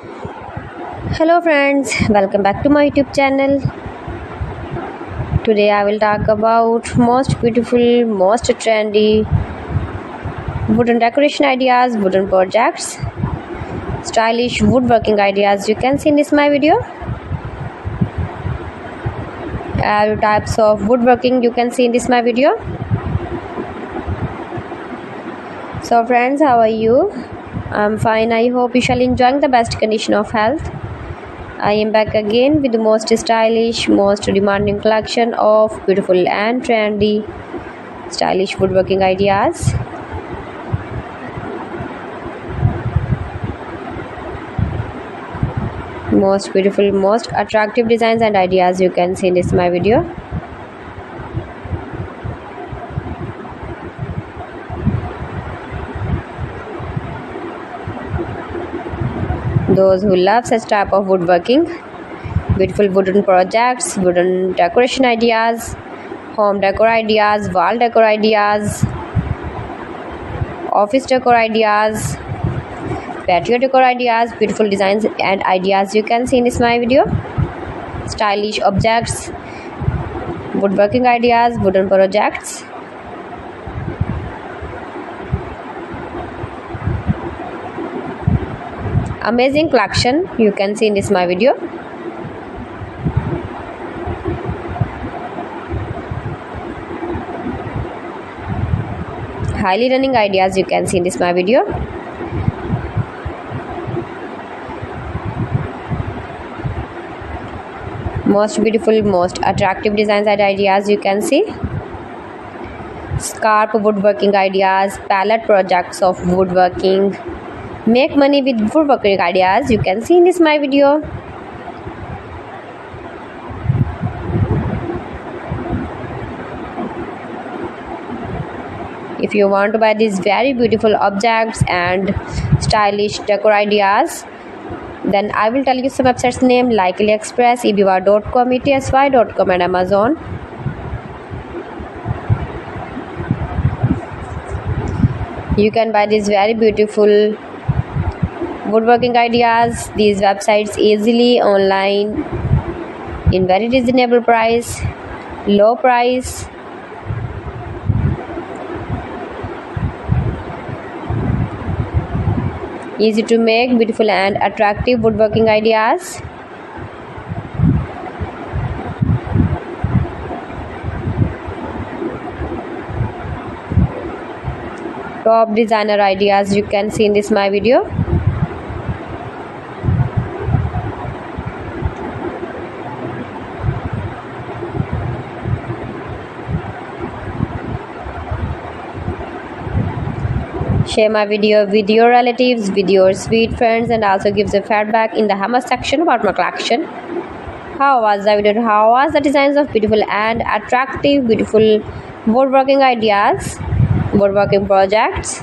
Hello friends, welcome back to my YouTube channel. Today I will talk about most beautiful, most trendy wooden decoration ideas, wooden projects, stylish woodworking ideas you can see in this my video. Types of woodworking you can see in this my video. So friends, how are you? I'm fine. I hope you shall enjoying the best condition of health. I am back again with the most stylish, most demanding collection of beautiful and trendy stylish woodworking ideas. Most beautiful, most attractive designs and ideas you can see in this my video. Those who love such type of woodworking, beautiful wooden projects, wooden decoration ideas, home decor ideas, wall decor ideas, office decor ideas, patio decor ideas, beautiful designs and ideas you can see in this my video. Stylish objects, woodworking ideas, wooden projects. Amazing collection you can see in this my video. Highly running ideas you can see in this my video. Most beautiful, most attractive designs and ideas you can see. Scarp woodworking ideas, palette projects of woodworking. Make money with woodworking ideas you can see in this my video. If you want to buy these very beautiful objects and stylish decor ideas, then I will tell you some websites name like AliExpress, eBay.com, ETSY.com and Amazon. You can buy these very beautiful woodworking ideas, these websites easily online in very reasonable price, low price. Easy to make, beautiful and attractive woodworking ideas. Top designer ideas you can see in this my video. Share my video with your relatives, with your sweet friends, and also give the feedback in the comment section about my collection. How was the video? How was the designs of beautiful and attractive, beautiful woodworking ideas, woodworking projects?